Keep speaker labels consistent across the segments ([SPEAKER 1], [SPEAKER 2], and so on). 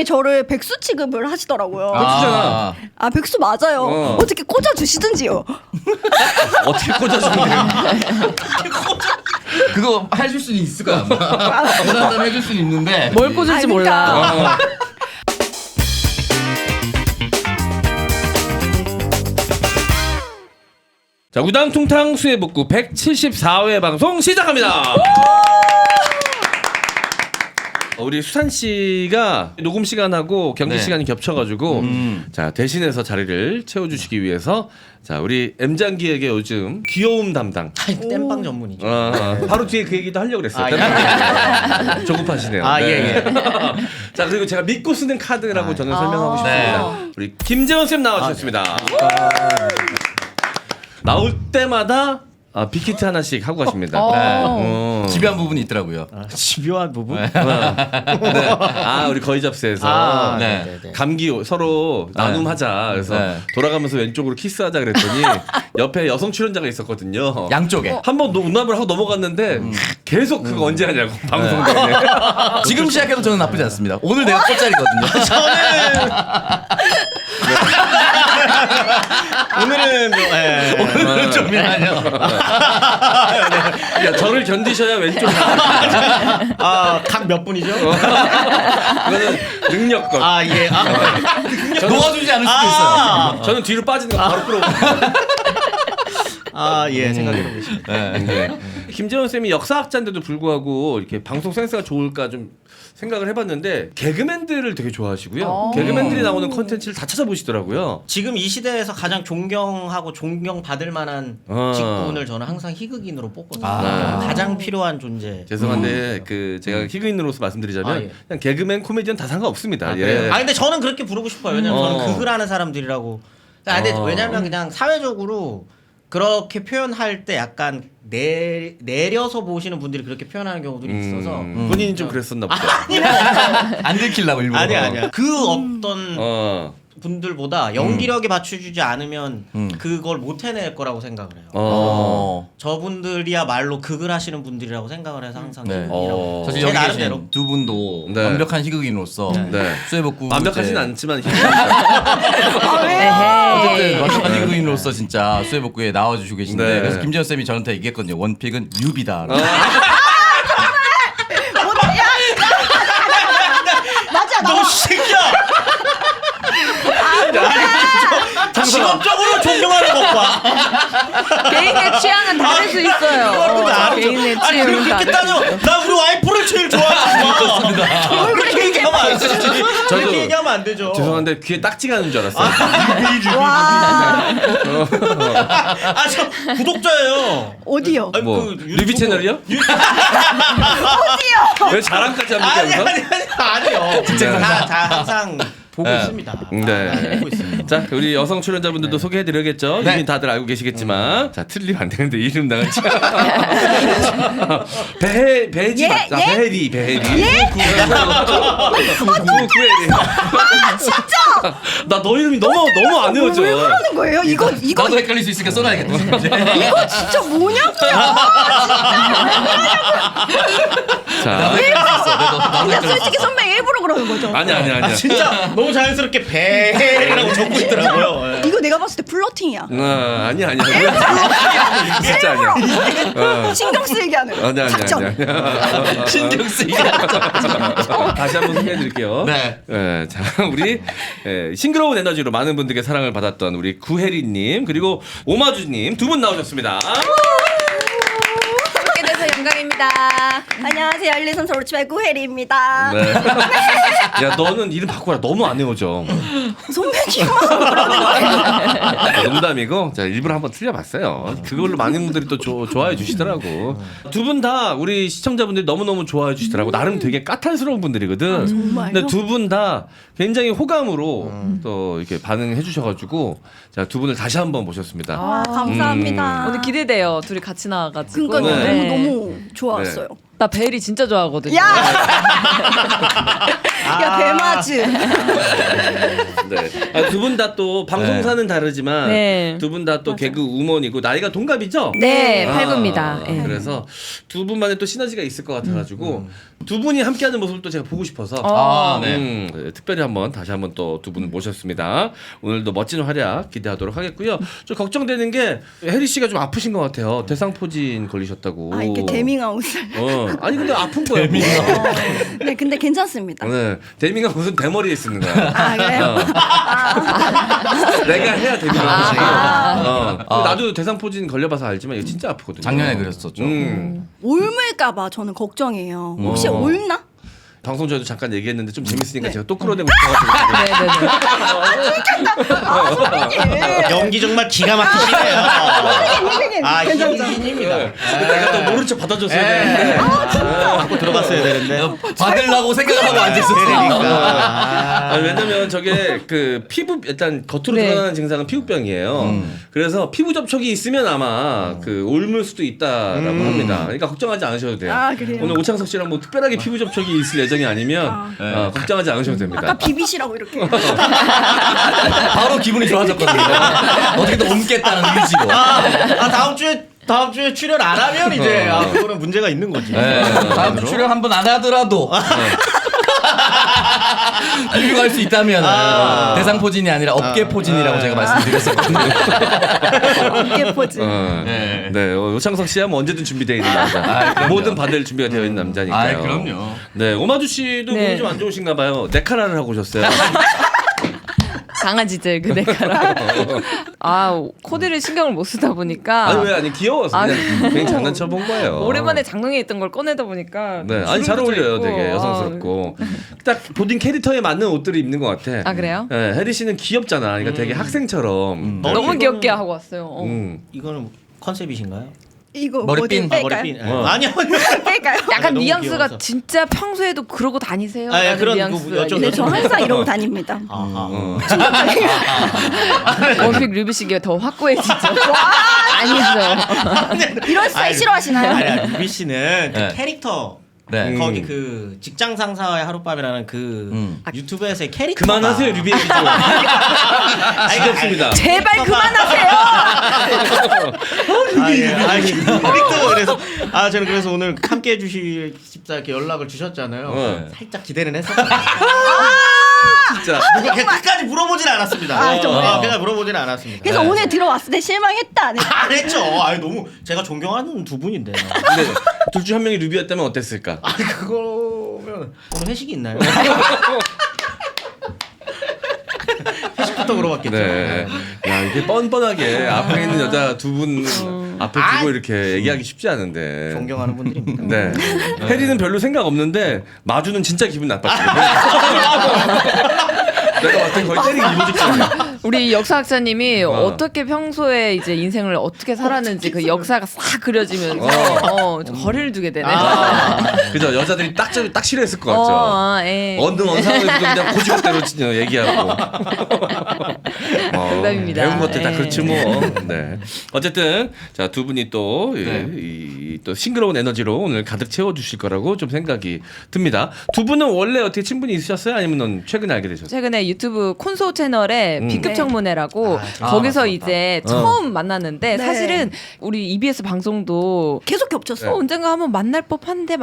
[SPEAKER 1] 감독님이 저를 백수 취급을 하시더라고요.
[SPEAKER 2] 백수잖아.
[SPEAKER 1] 아 백수 맞아요. 어떻게 꽂아 주시든지요.
[SPEAKER 2] 어떻게 꽂아주는데요? 그거 해줄 수는 있을 거야 아마. 부담 해줄 수는 있는데
[SPEAKER 3] 뭘 꽂을지
[SPEAKER 1] 그러니까.
[SPEAKER 3] 몰라.
[SPEAKER 4] 자, 우당퉁탕 수해복구 174회 방송 시작합니다. 우리 수산 씨가 녹음 시간하고 경기
[SPEAKER 2] 네.
[SPEAKER 4] 시간이 겹쳐가지고 자 대신해서 자리를 채워주시기 위해서 자 우리 M장기에게 요즘 귀여움 담당
[SPEAKER 5] 땜빵 전문이죠.
[SPEAKER 4] 바로 뒤에 그 얘기도 하려고 그랬어요. 조급하시네요.
[SPEAKER 5] 아,
[SPEAKER 4] 네.
[SPEAKER 5] 예.
[SPEAKER 4] 자 그리고 제가 믿고 쓰는 카드라고 저는 설명하고 싶습니다.
[SPEAKER 2] 네.
[SPEAKER 4] 우리 김재원 쌤 나와주셨습니다. 나올 때마다 빅히트 하나씩 하고 가십니다.
[SPEAKER 2] 집요한 부분이 있더라고요.
[SPEAKER 5] 집요한 부분?
[SPEAKER 4] 네. 우리 거의 잡스에서
[SPEAKER 5] 네네네.
[SPEAKER 4] 감기 서로 나눔하자. 그래서
[SPEAKER 2] 네.
[SPEAKER 4] 돌아가면서 왼쪽으로 키스하자 그랬더니 옆에 여성 출연자가 있었거든요.
[SPEAKER 2] 양쪽에.
[SPEAKER 4] 한번 운남을 하고 넘어갔는데 계속 그거 언제 하냐고 방송 내내.
[SPEAKER 2] 지금 시작해도 저는 나쁘지 않습니다. 오늘 내가 꽃자리거든요.
[SPEAKER 5] 오늘은
[SPEAKER 2] 오늘은 좀 미안해요.
[SPEAKER 4] 야, 저를 견디셔야 왼쪽.
[SPEAKER 5] 각 몇 분이죠?
[SPEAKER 4] 그거는 능력껏.
[SPEAKER 5] 예.
[SPEAKER 2] 놓아주지 않을 수도 있어요.
[SPEAKER 4] 저는 뒤로 빠지는 거 바로 끌어.
[SPEAKER 5] 예. 생각해보고 계십니다.
[SPEAKER 4] 네. 김재원 쌤이 역사학자인데도 불구하고 이렇게 방송 센스가 좋을까 좀 생각을 해봤는데 개그맨들을 되게 좋아하시고요. 개그맨들이 나오는 컨텐츠를 다 찾아보시더라고요.
[SPEAKER 5] 지금 이 시대에서 가장 존경하고 존경받을 만한 직군을 저는 항상 희극인으로 뽑거든요. 가장 필요한 존재.
[SPEAKER 4] 죄송한데 그 제가 희극인으로서 말씀드리자면
[SPEAKER 5] 예.
[SPEAKER 4] 그냥 개그맨 코미디언 다 상관없습니다.
[SPEAKER 5] 그래요? 근데 저는 그렇게 부르고 싶어요. 왜냐면 저는 극을 하는 사람들이라고. 근데 왜냐면 그냥 사회적으로 그렇게 표현할 때 약간 내려서 보시는 분들이 그렇게 표현하는 경우들이 있어서
[SPEAKER 4] 본인이 좀 그랬었나 보다.
[SPEAKER 2] 안 들키려고 일부러.
[SPEAKER 5] 아니야. 그 어떤 분들보다 연기력에 받쳐주지 않으면 그걸 못 해낼 거라고 생각을 해요. 저분들이야말로 극을 하시는 분들이라고 생각을 해서 항상
[SPEAKER 2] 네.
[SPEAKER 5] 희극이라고.
[SPEAKER 2] 사실
[SPEAKER 5] 제
[SPEAKER 2] 여기
[SPEAKER 5] 나름대로.
[SPEAKER 2] 계신 두 분도
[SPEAKER 4] 네.
[SPEAKER 2] 완벽한 희극인으로서
[SPEAKER 4] 네.
[SPEAKER 2] 수해복구
[SPEAKER 4] 완벽하진
[SPEAKER 2] 이제
[SPEAKER 4] 않지만
[SPEAKER 2] 어쨌든 완벽한 희극인으로서 진짜 수해복구에 나와주시고 계신데
[SPEAKER 4] 네.
[SPEAKER 2] 그래서 김재현 쌤이 저한테 얘기했거든요. 원픽은 뮤비다.
[SPEAKER 1] 맞아
[SPEAKER 5] 너 새끼야! 직업적으로 존경하는 것과
[SPEAKER 3] 개인의 취향은 다를 수 있어요. 개인의 취향은
[SPEAKER 5] 그렇게
[SPEAKER 3] 다를 수
[SPEAKER 5] 따져. 나 우리 와이프를 제일 좋아하는 거야. 그렇게 얘기하면 안 되지. 그렇게 얘기하면 안 되죠.
[SPEAKER 4] 죄송한데 귀에 딱지가 나는 줄 알았어요.
[SPEAKER 5] 저 구독자예요.
[SPEAKER 1] 어디요?
[SPEAKER 5] 아니,
[SPEAKER 4] 뭐
[SPEAKER 5] 그 유튜브-
[SPEAKER 4] 뮤비 채널이요?
[SPEAKER 1] 어디요?
[SPEAKER 4] 왜 자랑까지 합니까 여기서?
[SPEAKER 5] 아니요. 다 항상 보고 있습니다.
[SPEAKER 4] 네.
[SPEAKER 5] 보고 있습니다.
[SPEAKER 4] 자 우리 여성 출연자분들도 소개해드려야겠죠.
[SPEAKER 2] 네.
[SPEAKER 4] 이미 다들 알고 계시겠지만 자 틀리면 안 되는데 이름 나갔지. 배지 맞자. 배혜리. 구혜리.
[SPEAKER 1] 진짜?
[SPEAKER 4] 나 너 이름이 너무 안 외워져.
[SPEAKER 1] 왜 그러는 거예요? 이거
[SPEAKER 2] 나도 헷갈릴 수 있으니까 써놔야겠다.
[SPEAKER 1] 이거 진짜 뭐냐고요?
[SPEAKER 4] 자
[SPEAKER 1] 그냥 솔직히 선배 일부러 그러는 거죠.
[SPEAKER 4] 아니야.
[SPEAKER 5] 진짜 너무 자연스럽게 배라고 적고 있더라고요.
[SPEAKER 1] 이거 내가 봤을 때 플러팅이야.
[SPEAKER 4] 아니야. 진짜 아니야.
[SPEAKER 1] 신경 쓰이게 하는.
[SPEAKER 4] 아니야.
[SPEAKER 1] 작전.
[SPEAKER 2] 신경 쓰이게.
[SPEAKER 4] 다시 한번 소개해드릴게요.
[SPEAKER 2] 네.
[SPEAKER 4] 자 우리 싱그러운 에너지로 많은 분들께 사랑을 받았던 우리 구혜리님 그리고 오마주님 두 분 나오셨습니다.
[SPEAKER 3] 소개돼서 영광입니다.
[SPEAKER 1] 안녕하세요. 123 서울 치발 구혜리입니다.
[SPEAKER 4] 네. 야 너는 이름 바꾸라. 너무 안 외워져.
[SPEAKER 1] 선배님만 그러는 거예요.
[SPEAKER 4] 농담이고 자 일부러 한번 틀려봤어요. 그걸로 많은 분들이 또 좋아해 주시더라고. 두 분 다 우리 시청자분들이 너무너무 좋아해 주시더라고. 나름 되게 까탈스러운 분들이거든.
[SPEAKER 1] 정말요?
[SPEAKER 4] 근데 두 분 다 굉장히 호감으로 또 이렇게 반응해 주셔가지고 자 두 분을 다시 한번 모셨습니다.
[SPEAKER 1] 감사합니다.
[SPEAKER 3] 오늘 기대돼요. 둘이 같이 나와가지고.
[SPEAKER 1] 그러니까
[SPEAKER 4] 네.
[SPEAKER 1] 너무 좋았어요.
[SPEAKER 3] 나 베일이 진짜 좋아하거든요.
[SPEAKER 1] 야! 야, 배 맞아. 포즈.
[SPEAKER 4] 네. 두 분 다 또 방송사는 다르지만
[SPEAKER 3] 네.
[SPEAKER 4] 두 분 다 또 개그 우먼이고 나이가 동갑이죠?
[SPEAKER 3] 네,
[SPEAKER 4] 아,
[SPEAKER 3] 89입니다. 예.
[SPEAKER 4] 그래서 두 분만의 또 시너지가 있을 것 같아가지고 두 분이 함께하는 모습을 또 제가 보고 싶어서
[SPEAKER 2] 네.
[SPEAKER 4] 특별히 다시 한번 또 두 분을 모셨습니다. 오늘도 멋진 활약 기대하도록 하겠고요. 좀 걱정되는 게 혜리 씨가 좀 아프신 것 같아요. 대상포진 걸리셨다고.
[SPEAKER 1] 아 이렇게 데밍아웃을.
[SPEAKER 4] 아니 근데 아픈 거야.
[SPEAKER 1] 네 근데 괜찮습니다.
[SPEAKER 4] 네, 데밍아웃 무슨 대머리에 쓰는 거야.
[SPEAKER 1] 아 그래요?
[SPEAKER 4] 내가 해야 데밍아웃이. 나도 대상포진 걸려봐서 알지만 이거 진짜 아프거든요.
[SPEAKER 2] 작년에 그랬었죠.
[SPEAKER 1] 옮을까봐 저는 걱정이에요. 혹시 옮나?
[SPEAKER 4] 방송 전에도 잠깐 얘기했는데 좀 재밌으니까 제가 또 끌어내고 싶어가지고.
[SPEAKER 3] 네네네.
[SPEAKER 5] 연기 정말 기가 막히시네요. 아, 희진입니다.
[SPEAKER 4] 내가 또 모른 척 받아줬어야
[SPEAKER 5] 네.
[SPEAKER 4] 되는데.
[SPEAKER 5] 갖고 들어갔어야 되는데.
[SPEAKER 2] 받으려고 생각을 하고 앉아있었어.
[SPEAKER 5] 그러니까.
[SPEAKER 4] 왜냐면 저게 그 피부 일단 겉으로
[SPEAKER 3] 네.
[SPEAKER 4] 드러나는 증상은 피부병이에요. 그래서 피부 접촉이 있으면 아마 그 옮을 수도 있다라고 합니다. 그러니까 걱정하지 않으셔도 돼요.
[SPEAKER 1] 아, 그래요?
[SPEAKER 4] 오늘 오창석 씨랑 뭐 특별하게 피부 접촉이 있을 예정이 아니면 걱정하지 않으셔도 됩니다.
[SPEAKER 1] 아까 비비시라고 이렇게.
[SPEAKER 2] 바로 기분이 좋아졌거든요. 어떻게든 옮겠다는 의지로.
[SPEAKER 5] 다음 주에 출연 안 하면 이제 그거는 문제가 있는 거지.
[SPEAKER 2] 네. 다음 주 출연 한 번 안 하더라도 유효할 수 있다면 대상포진이 아니라 업계포진이라고 제가 말씀드렸었거든요.
[SPEAKER 1] 어깨 포즈.
[SPEAKER 4] 네, 오창석 씨야 뭐 언제든 준비되어 있는 남자. 뭐든 받을 준비가 되어 있는 남자니까요.
[SPEAKER 2] 아, 그럼요.
[SPEAKER 4] 네, 오마주 씨도
[SPEAKER 3] 네.
[SPEAKER 4] 몸이 좀 안 좋으신가 봐요. 네카라를 하고 오셨어요.
[SPEAKER 3] 강아지들 그 네카라. 코디를 신경을 못 쓰다 보니까
[SPEAKER 4] 아니 귀여워서 그냥 괜히 장난쳐 본 거예요.
[SPEAKER 3] 오랜만에 장롱에 있던 걸 꺼내다 보니까
[SPEAKER 4] 네, 아니 잘
[SPEAKER 3] 주름도
[SPEAKER 4] 어울려요,
[SPEAKER 3] 있고.
[SPEAKER 4] 되게 여성스럽고 딱 본인 캐릭터에 맞는 옷들을 입는 것 같아.
[SPEAKER 3] 아 그래요?
[SPEAKER 4] 네, 혜리 씨는 귀엽잖아. 그러니까 되게 학생처럼.
[SPEAKER 3] 너무 귀엽게 하고 왔어요.
[SPEAKER 5] 이거는 컨셉이신가요?
[SPEAKER 1] 이거
[SPEAKER 2] 머리핀.
[SPEAKER 1] 뭐지?
[SPEAKER 5] 머리핀.
[SPEAKER 4] 어.
[SPEAKER 5] 아니요.
[SPEAKER 1] 뺄까요?
[SPEAKER 3] 약간
[SPEAKER 5] 너무
[SPEAKER 3] 뉘앙스가
[SPEAKER 5] 귀여워서.
[SPEAKER 3] 진짜 평소에도 그러고 다니세요?
[SPEAKER 5] 아, 예,
[SPEAKER 3] 라는
[SPEAKER 5] 그런
[SPEAKER 3] 뉘앙스.
[SPEAKER 5] 거
[SPEAKER 1] 네, 저 항상 이러고 다닙니다.
[SPEAKER 3] 원픽 류비씨가 더 확고해지죠. 아니죠.
[SPEAKER 1] 이런 스타일 싫어하시나요?
[SPEAKER 5] 아니, 루비 씨는 그
[SPEAKER 2] 네.
[SPEAKER 5] 캐릭터.
[SPEAKER 2] 네.
[SPEAKER 5] 거기 그 직장 상사와의 하룻밤이라는 그 유튜브에서의 캐릭터.
[SPEAKER 4] 그만하세요, 류비 얘기 좀. 지겹습니다.
[SPEAKER 3] 제발 그만하세요.
[SPEAKER 5] 캐릭터 그래서 저는 그래서 오늘 함께 해주십사 이렇게 연락을 주셨잖아요. 살짝 기대는 했었어요.
[SPEAKER 4] 진짜.
[SPEAKER 5] 누가 끝까지 물어보진 않았습니다.
[SPEAKER 1] 정말요?
[SPEAKER 5] 그냥 물어보진 않았습니다.
[SPEAKER 1] 그래서 오늘 들어왔을 때 실망했다. 네.
[SPEAKER 5] 안 했죠. 너무 제가 존경하는 두 분인데.
[SPEAKER 4] 근데 둘 중 한 명이 류비였다면 어땠을까?
[SPEAKER 5] 그거면 오늘 회식이 있나요? 회식부터 물어봤겠죠.
[SPEAKER 4] 네. 야, 이게 뻔뻔하게 앞에 있는 여자 두 분 앞에 두고 이렇게 얘기하기 쉽지 않은데.
[SPEAKER 5] 존경하는 분들입니다.
[SPEAKER 4] 네. 혜리는 별로 생각 없는데 마주는 진짜 기분 나빴거든요. 내가 봤을 때 거의 때리기 일보 직전이야.
[SPEAKER 3] 우리 역사학자님이 어떻게 평소에 이제 인생을 어떻게 살았는지 그 역사가 싹 그려지면서 좀 거리를 두게 되네.
[SPEAKER 4] 그죠? 여자들이 딱 싫어했을 것 같죠.
[SPEAKER 3] 예.
[SPEAKER 4] 어느 원상에서도 그냥 고지고대로 진짜 얘기하고.
[SPEAKER 3] 농담입니다.
[SPEAKER 4] 배운 것들 다
[SPEAKER 3] 예.
[SPEAKER 4] 그렇지 뭐. 네. 어쨌든 자 두 분이 또 또 싱그러운 에너지로 오늘 가득 채워주실 거라고 좀 생각이 듭니다. 두 분은 원래 어떻게 친분이 있으셨어요? 아니면 최근에 알게 되셨어요?
[SPEAKER 3] 최근에 유튜브 콘소 채널에 B급 청문회라고 거기서 이제 처음 만났는데
[SPEAKER 1] 네.
[SPEAKER 3] 사실은 우리 EBS 방송도
[SPEAKER 1] 계속 겹쳤어.
[SPEAKER 3] 언젠가 한번 만날 법한데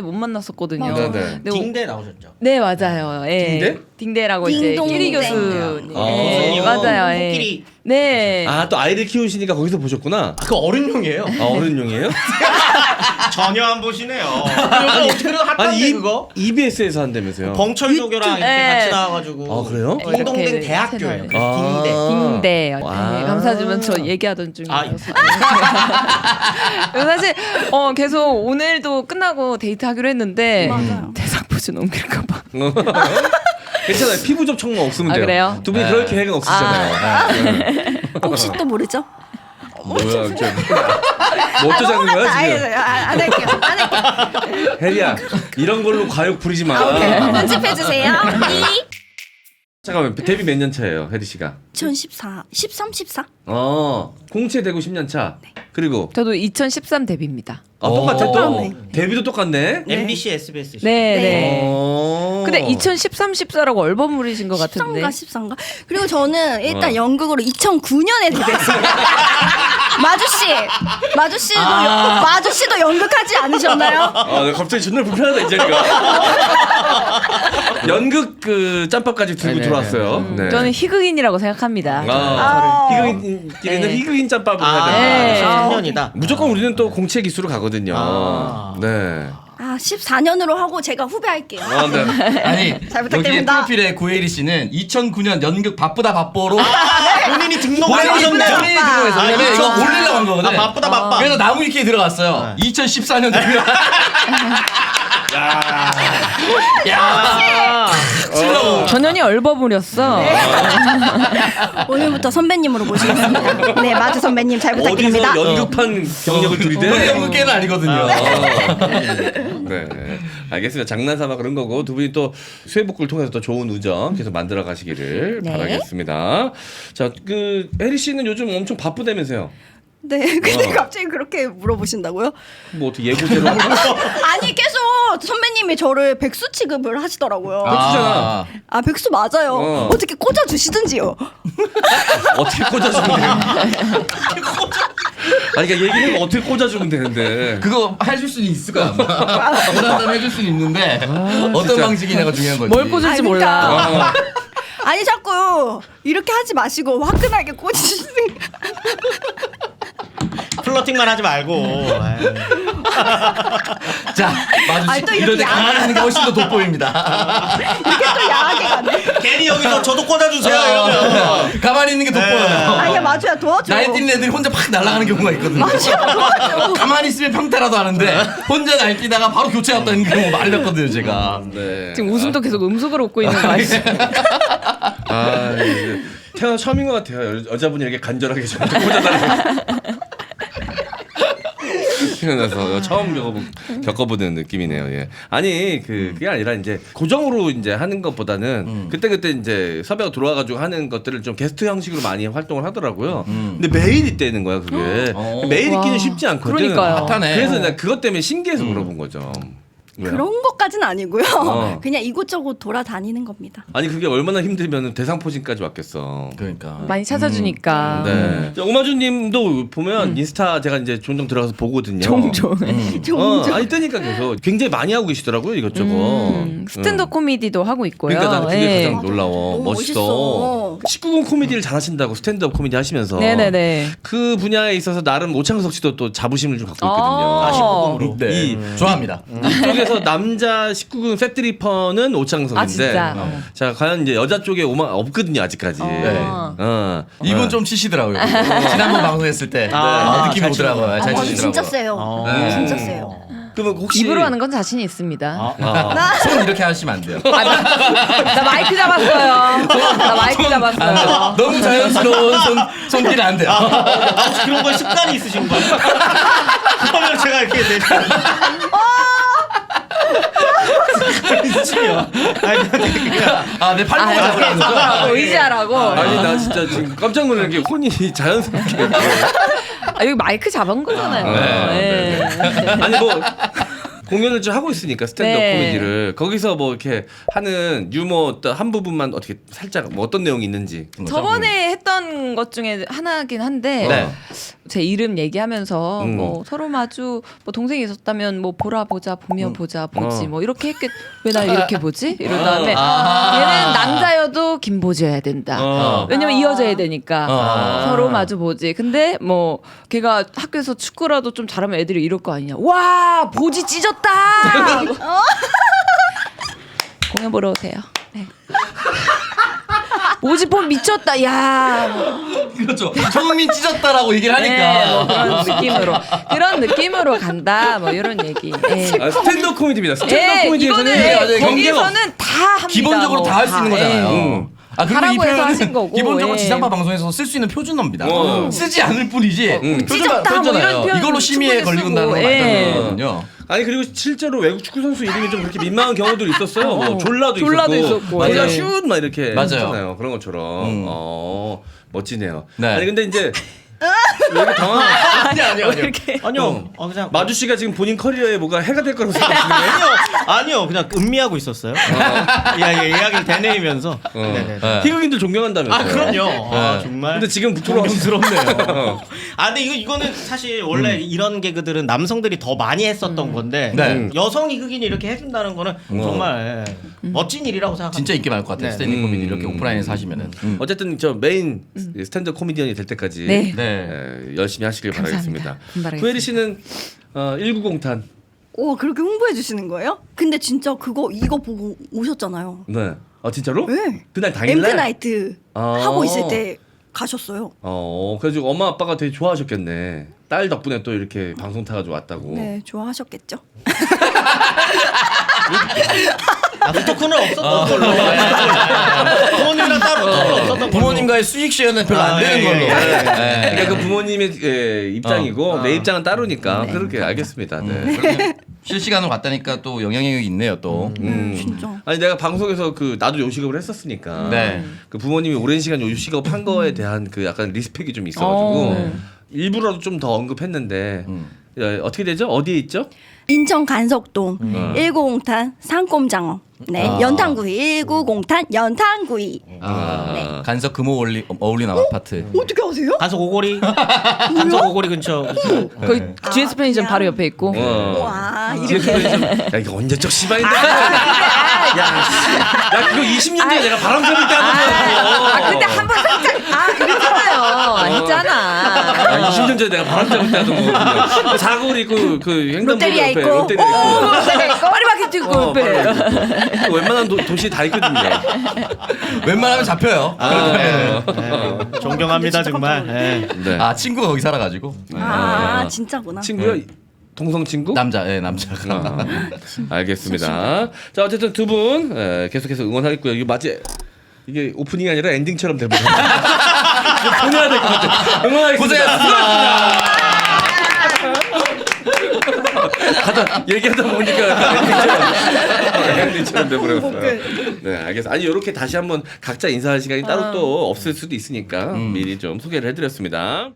[SPEAKER 3] 못 만났었거든요.
[SPEAKER 1] 맞아.
[SPEAKER 3] 근데
[SPEAKER 5] 딩대 나오셨죠?
[SPEAKER 3] 네 맞아요. 예.
[SPEAKER 4] 딩대?
[SPEAKER 3] 딩대라고 이제
[SPEAKER 1] 딩동
[SPEAKER 3] 끼리
[SPEAKER 1] 딩대.
[SPEAKER 3] 교수님.
[SPEAKER 5] 교수님.
[SPEAKER 3] 맞아요. 예.
[SPEAKER 5] 코끼리.
[SPEAKER 3] 네.
[SPEAKER 4] 아, 또 아이를 키우시니까 거기서 보셨구나.
[SPEAKER 5] 그 어른용이에요.
[SPEAKER 4] 아, 어른용이에요?
[SPEAKER 5] 전혀 안 보시네요. 요즘 어떻게 핫한데 그거?
[SPEAKER 4] EBS에서 한다면서요?
[SPEAKER 5] 벙철조교랑 이렇게
[SPEAKER 3] 네.
[SPEAKER 5] 같이 나와가지고.
[SPEAKER 4] 아, 그래요?
[SPEAKER 5] 딩동댕
[SPEAKER 3] 이렇게
[SPEAKER 5] 대학교예요.
[SPEAKER 3] 채널.
[SPEAKER 5] 그래서 딩대.
[SPEAKER 3] 딩대.
[SPEAKER 4] 와.
[SPEAKER 3] 네, 감사하지만 저 얘기하던
[SPEAKER 5] 아,
[SPEAKER 3] 중이어서. 사실 계속 오늘도 끝나고 데이트하기로 했는데
[SPEAKER 1] 맞아요.
[SPEAKER 3] 대상포즈 넘길까봐.
[SPEAKER 4] 괜찮아요. 피부 접촉만 없으면
[SPEAKER 3] 아,
[SPEAKER 4] 돼요.
[SPEAKER 3] 그래요?
[SPEAKER 4] 두 분이 그럴 계획은 없으시잖아요.
[SPEAKER 1] 혹시 또 모르죠?
[SPEAKER 4] 뭐야, 진짜. 뭐 어쩌자는 거야, 지금?
[SPEAKER 1] 안 할게요. 안 할게요.
[SPEAKER 4] 혜리야, 이런 걸로 과욕 부리지 마.
[SPEAKER 1] 편집해 주세요.
[SPEAKER 4] 잠깐만 데뷔 몇 년 차예요, 혜리 씨가?
[SPEAKER 1] 2014, 13, 14?
[SPEAKER 4] 공채 되고 10년 차. 그리고
[SPEAKER 3] 저도 2013 데뷔입니다.
[SPEAKER 4] 똑같아 또.
[SPEAKER 1] 똑같네.
[SPEAKER 4] 데뷔도 똑같네.
[SPEAKER 5] MBC, SBS.
[SPEAKER 3] 네,
[SPEAKER 1] 네.
[SPEAKER 3] 네. 근데 2013, 14라고 얼버무리신 것 같은데.
[SPEAKER 1] 13가 14인가? 그리고 저는 일단 연극으로 2009년에 데뷔했습니다. 마주씨도 연극하지 않으셨나요?
[SPEAKER 4] 네, 갑자기 존나 불편하다 이 자리가. 연극 그 짬밥까지 들고 들어왔어요. 네.
[SPEAKER 3] 저는 희극인이라고 생각합니다.
[SPEAKER 4] 희극인끼리는 희극인 짬밥을 해야 된다.
[SPEAKER 3] 네.
[SPEAKER 5] 13년이다.
[SPEAKER 4] 무조건 우리는 또 공채 기수로 가거든요. 네.
[SPEAKER 1] 14년으로 하고 제가 후배할게요.
[SPEAKER 4] 네.
[SPEAKER 2] 아니
[SPEAKER 1] 잘
[SPEAKER 2] 여기에
[SPEAKER 1] 부탁드립니다.
[SPEAKER 2] 프로필에 구혜리 씨는 2009년 연극 바쁘다 바뽀로
[SPEAKER 5] 본인이 등록을
[SPEAKER 2] 본인이
[SPEAKER 5] 하셨네요.
[SPEAKER 2] 등록해서 왜냐면 이거 올리려고 한 거거든.
[SPEAKER 5] 바쁘다 바빠.
[SPEAKER 2] 그래서 나무 위키에 들어갔어요. 2014년 데뷔. 야.
[SPEAKER 3] 전현이 얼버무렸어.
[SPEAKER 1] 오늘부터 선배님으로 모시겠습니다. 네, 마주 선배님 잘 부탁드립니다.
[SPEAKER 4] 어디서 연극판 경력을
[SPEAKER 2] 우리
[SPEAKER 4] 들이대?
[SPEAKER 2] 연극계는 아니거든요.
[SPEAKER 4] 네, 알겠습니다. 장난삼아 그런 거고 두 분이 또 수해복구를 통해서 또 좋은 우정 계속 만들어 가시기를
[SPEAKER 1] 네.
[SPEAKER 4] 바라겠습니다. 자, 그 혜리 씨는 요즘 엄청 바쁘다면서요?
[SPEAKER 1] 네, 근데 갑자기 그렇게 물어보신다고요?
[SPEAKER 4] 뭐 어떻게 예고제로
[SPEAKER 1] 아니 계속 선배님이 저를 백수 취급을 하시더라고요.
[SPEAKER 4] 백수잖아.
[SPEAKER 1] 아 백수 맞아요. 어떻게 꽂아 주시든지요.
[SPEAKER 4] 어떻게 꽂아주면 돼요? 아니 그러니까 얘기를 어떻게 꽂아주면 되는데.
[SPEAKER 2] 그거 해줄 수는 있을 거야. 원한다면 해줄 수는 있는데 어떤
[SPEAKER 4] 진짜.
[SPEAKER 2] 방식이냐가 중요한 거지.
[SPEAKER 3] 뭘 꽂을지
[SPEAKER 1] 아니, 그러니까.
[SPEAKER 3] 몰라.
[SPEAKER 1] 아니 자꾸 이렇게 하지 마시고 화끈하게 꽂으시는.
[SPEAKER 5] 플러팅만 하지 말고.
[SPEAKER 2] 자,
[SPEAKER 1] 아니,
[SPEAKER 2] 마주치
[SPEAKER 1] 또
[SPEAKER 2] 이럴
[SPEAKER 1] 이렇게
[SPEAKER 2] 때 강하는 게 훨씬 더 돋보입니다.
[SPEAKER 1] 이렇게 또 야하게 가네.
[SPEAKER 5] 괜히 여기서 저도 꽂아주세요 이러면.
[SPEAKER 2] 가만히 있는 게 돋보여요.
[SPEAKER 1] 아니야 마주야 도와줘.
[SPEAKER 2] 나이 뛴 애들이 혼자 팍 날아가는 경우가 있거든요.
[SPEAKER 1] 도와줘.
[SPEAKER 2] 가만히 있으면 평타라도 하는데 혼자 날뛰다가 바로 교체 왔다는 경우 말렸거든요, 제가.
[SPEAKER 4] 네.
[SPEAKER 3] 지금 웃음도 계속 음속으로 웃고 있는 거 아시죠?
[SPEAKER 4] 아, 이제 태어나 처음인 것 같아요. 여자분이 이렇게 간절하게 저한테 꽂아달라고. 태어나서 처음 겪어보는 느낌이네요. 예. 아니 그게 아니라 이제 고정으로 이제 하는 것보다는 그때 이제 섭외가 들어와가지고 하는 것들을 좀 게스트 형식으로 많이 활동을 하더라고요. 근데 매일 있다는 거야 그게. 매일 있기는
[SPEAKER 3] 와.
[SPEAKER 4] 쉽지 않거든.
[SPEAKER 3] 그러니까요.
[SPEAKER 2] 핫하네.
[SPEAKER 4] 그래서 내가 그것 때문에 신기해서 물어본 거죠. 왜요?
[SPEAKER 1] 그런 것까지는 아니고요.
[SPEAKER 4] 어.
[SPEAKER 1] 그냥 이곳저곳 돌아다니는 겁니다.
[SPEAKER 4] 아니 그게 얼마나 힘들면 대상포진까지 왔겠어.
[SPEAKER 2] 그러니까.
[SPEAKER 3] 많이 찾아주니까.
[SPEAKER 4] 네. 오마주님도 보면 인스타 제가 이제 종종 들어가서 보거든요.
[SPEAKER 3] 종종.
[SPEAKER 4] 아니 뜨니까 계속 굉장히 많이 하고 계시더라고요 이것저것.
[SPEAKER 3] 스탠드업 코미디도 하고 있고요.
[SPEAKER 4] 그러니까 나는 그게
[SPEAKER 3] 예.
[SPEAKER 4] 가장 놀라워.
[SPEAKER 1] 너무
[SPEAKER 4] 멋있어.
[SPEAKER 1] 멋있어.
[SPEAKER 4] 19금 코미디를 잘하신다고 스탠드업 코미디 하시면서
[SPEAKER 3] 네네네.
[SPEAKER 4] 그 분야에 있어서 나름 오창석 씨도 또 자부심을 좀 갖고
[SPEAKER 3] 아.
[SPEAKER 4] 있거든요.
[SPEAKER 5] 19금으로.
[SPEAKER 2] 네. 좋아합니다.
[SPEAKER 4] 이쪽에서 남자 19금 팩트리퍼는 오창석인데
[SPEAKER 3] 아, 진짜?
[SPEAKER 4] 자 과연 이제 여자 쪽에 없거든요 아직까지.
[SPEAKER 2] 네. 이분 좀 치시더라고요. 지난번 방송했을 때 느낌이
[SPEAKER 5] 잘
[SPEAKER 2] 오더라고요. 잘
[SPEAKER 1] 맞아,
[SPEAKER 2] 치시더라고요.
[SPEAKER 1] 진짜 세요.
[SPEAKER 2] 네.
[SPEAKER 1] 진짜 세요.
[SPEAKER 4] 그러면 혹시
[SPEAKER 3] 입으로 하는 건 자신이 있습니다.
[SPEAKER 2] 손 이렇게 하시면 안 돼요.
[SPEAKER 3] 나 마이크 잡았어요. 나 마이크 잡았어요.
[SPEAKER 2] 너무 자연스러운 손길 안 돼요.
[SPEAKER 5] 혹시 그런 거 습관이 있으신 거예요? 그러면 제가 이렇게 되죠.
[SPEAKER 2] 내 팔목을 잡으라는 거죠?
[SPEAKER 3] 잡으라고 의지하라고.
[SPEAKER 4] 아니 나 진짜 지금 깜짝 놀란 게 혼이 자연스럽게.
[SPEAKER 3] 여기 마이크 잡은 거잖아요.
[SPEAKER 4] 네.
[SPEAKER 3] 네.
[SPEAKER 4] 아니 뭐 공연을 좀 하고 있으니까 스탠드업
[SPEAKER 3] 네.
[SPEAKER 4] 코미디를 거기서 뭐 이렇게 하는 유머 어떤 한 부분만 어떻게 살짝 뭐 어떤 내용이 있는지.
[SPEAKER 3] 저번에 했던 것 중에 하나긴 한데
[SPEAKER 4] 네.
[SPEAKER 3] 제 이름 얘기하면서 뭐 서로 마주 뭐 동생이 있었다면 뭐 보라 보자 보며 보자 보지 뭐 이렇게 했겠 왜 날 이렇게 보지 이런 다음에 얘는 남자여도 김보지여야 된다. 왜냐면 이어져야 되니까 서로 마주 보지. 근데 뭐 걔가 학교에서 축구라도 좀 잘하면 애들이 이럴 거 아니냐. 와 보지 찢었다. 공연 보러 오세요. 네. 모지폰 미쳤다. 야.
[SPEAKER 2] 그렇죠. 정민 찢었다라고 얘기를
[SPEAKER 3] 네,
[SPEAKER 2] 하니까.
[SPEAKER 3] 뭐 그런 느낌으로 간다. 뭐 이런 얘기. 네.
[SPEAKER 4] 아, 스탠드업 코미디입니다. 스탠드업
[SPEAKER 3] 네,
[SPEAKER 4] 코미디에서는
[SPEAKER 3] 이거는
[SPEAKER 2] 경계가
[SPEAKER 3] 거기서는 다 합니다.
[SPEAKER 2] 기본적으로
[SPEAKER 3] 뭐.
[SPEAKER 2] 다 할 수 있는
[SPEAKER 3] 다,
[SPEAKER 2] 거잖아요.
[SPEAKER 3] 예.
[SPEAKER 2] 그리고 이
[SPEAKER 3] 하라고 해서 하신
[SPEAKER 2] 표현은
[SPEAKER 3] 거고,
[SPEAKER 2] 기본적으로
[SPEAKER 3] 예.
[SPEAKER 2] 지상파 방송에서 쓸 수 있는 표준어입니다. 쓰지 않을 뿐이지.
[SPEAKER 3] 찢었다, 뭐 이런 표현
[SPEAKER 2] 이걸로 심의에
[SPEAKER 3] 충분히
[SPEAKER 2] 걸리고 나는 건
[SPEAKER 3] 쓰고, 예.
[SPEAKER 2] 맞다는 거거든요.
[SPEAKER 4] 아니 그리고 실제로 외국 축구 선수 이름이 좀 그렇게 민망한 경우도 있었어요. 뭐 졸라도
[SPEAKER 3] 있었고.
[SPEAKER 4] 맞아
[SPEAKER 2] 예.
[SPEAKER 4] 슛막 이렇게
[SPEAKER 2] 맞아요.
[SPEAKER 4] 했잖아요. 그런 것처럼. 멋지네요.
[SPEAKER 2] 네.
[SPEAKER 4] 아니 근데 이제 왜 이렇게 당황?
[SPEAKER 2] 아니요.
[SPEAKER 5] 아니요. 그냥
[SPEAKER 4] 마주 씨가 지금 본인 커리어에 뭐가 해가 될 거라고 생각하시는 거예요?
[SPEAKER 5] 아니요. 그냥 음미하고 있었어요. 이야기를 되뇌이면서. 네네.
[SPEAKER 2] 네.
[SPEAKER 4] 희극인들 존경한다면서요?
[SPEAKER 5] 아 그럼요. 아 정말.
[SPEAKER 4] 근데 지금 부끄러움스럽네요.
[SPEAKER 5] 아 근데 이거는 사실 원래 이런 개그들은 남성들이 더 많이 했었던 건데
[SPEAKER 2] 네.
[SPEAKER 5] 여성 희극인이 이렇게 해준다는 거는 정말 멋진 일이라고 생각합니다.
[SPEAKER 2] 진짜 인기 많을 것 같아요.
[SPEAKER 5] 네.
[SPEAKER 2] 스탠딩 코미디 이렇게 오프라인에서 하시면은.
[SPEAKER 4] 어쨌든 저 메인 스탠드 코미디언이 될 때까지
[SPEAKER 3] 네.
[SPEAKER 4] 열심히 하시길
[SPEAKER 3] 감사합니다.
[SPEAKER 4] 바라겠습니다.
[SPEAKER 3] 분발하겠습니다.
[SPEAKER 4] 후에리 씨는 19공탄.
[SPEAKER 1] 오 그렇게 홍보해 주시는 거예요? 근데 진짜 이거 보고 오셨잖아요.
[SPEAKER 4] 네. 진짜로?
[SPEAKER 1] 네.
[SPEAKER 4] 그날 당일날.
[SPEAKER 1] 엠드나이트 하고 있을 때 가셨어요.
[SPEAKER 4] 그래서 엄마 아빠가 되게 좋아하셨겠네. 딸 덕분에 또 이렇게 방송 타가지고 왔다고.
[SPEAKER 1] 네, 좋아하셨겠죠.
[SPEAKER 5] 토크는 없었던 걸로. 부모님이랑 따로 토크는 없었던 걸로.
[SPEAKER 2] 부모님과의 수익 쉐어는 별로 안 되는 걸로. 네.
[SPEAKER 4] 그러니까 그 부모님의 입장이고 내 입장은 따로니까 그렇게 알겠습니다. 네.
[SPEAKER 2] 그렇게 실시간으로 갔다니까 또 영향력이 있네요 또.
[SPEAKER 1] 진짜.
[SPEAKER 4] 아니 내가 방송에서 나도 요식업을 했었으니까
[SPEAKER 2] 네.
[SPEAKER 4] 그 부모님이 오랜 시간 요식업 한 거에 대한 그 약간 리스펙이 좀 있어가지고 일부러도 좀 더 언급했는데 어떻게 되죠? 어디에 있죠?
[SPEAKER 1] 인천 간석동 19공탄 상꼼장어. 네, 연탄구이 19공탄 연탄구이.
[SPEAKER 2] 간석 금호 어울리는 아파트.
[SPEAKER 1] 어떻게 아세요?
[SPEAKER 5] 간석 오고리. 간석 오고리 근처.
[SPEAKER 3] 거기 GS 편의점 바로 옆에 있고.
[SPEAKER 1] 와
[SPEAKER 4] 뒤에서
[SPEAKER 1] 이렇게.
[SPEAKER 4] 야 이거 언제적 시발인데? 야 그거 20년 전에 내가 바람 잡을 때 하는 거야.
[SPEAKER 3] 근데 한 번 살짝 그랬잖아요. 했잖아.
[SPEAKER 4] 20년 전에 내가 바람 잡을 때 하던 거거든요. 사거리 있고 그 횡단보도
[SPEAKER 1] 롯데리아
[SPEAKER 4] 옆에
[SPEAKER 1] 있고.
[SPEAKER 4] 롯데리아 있고.
[SPEAKER 3] 파리바게트 있고 옆에.
[SPEAKER 4] 웬만한 도시 다 있거든요.
[SPEAKER 2] 웬만하면 잡혀요.
[SPEAKER 5] 존경합니다 정말. 네.
[SPEAKER 4] 네.
[SPEAKER 2] 친구가 거기 살아가지고.
[SPEAKER 1] 진짜구나.
[SPEAKER 4] 친구요? 동성 친구?
[SPEAKER 2] 남자, 남자가.
[SPEAKER 4] 알겠습니다. 자 어쨌든 두 분 계속해서 응원하겠고요. 이게 마치 이게 오프닝이 아니라 엔딩처럼 돼버렸네. 보내야 될 것 같아. 응원하겠습니다.
[SPEAKER 2] 고생하셨습니다.
[SPEAKER 4] 얘기하다 보니까 엔딩처럼 돼버렸어요. 네, 알겠습니다. 아니 이렇게 다시 한번 각자 인사할 시간이 따로 또 없을 수도 있으니까 미리 좀 소개를 해드렸습니다.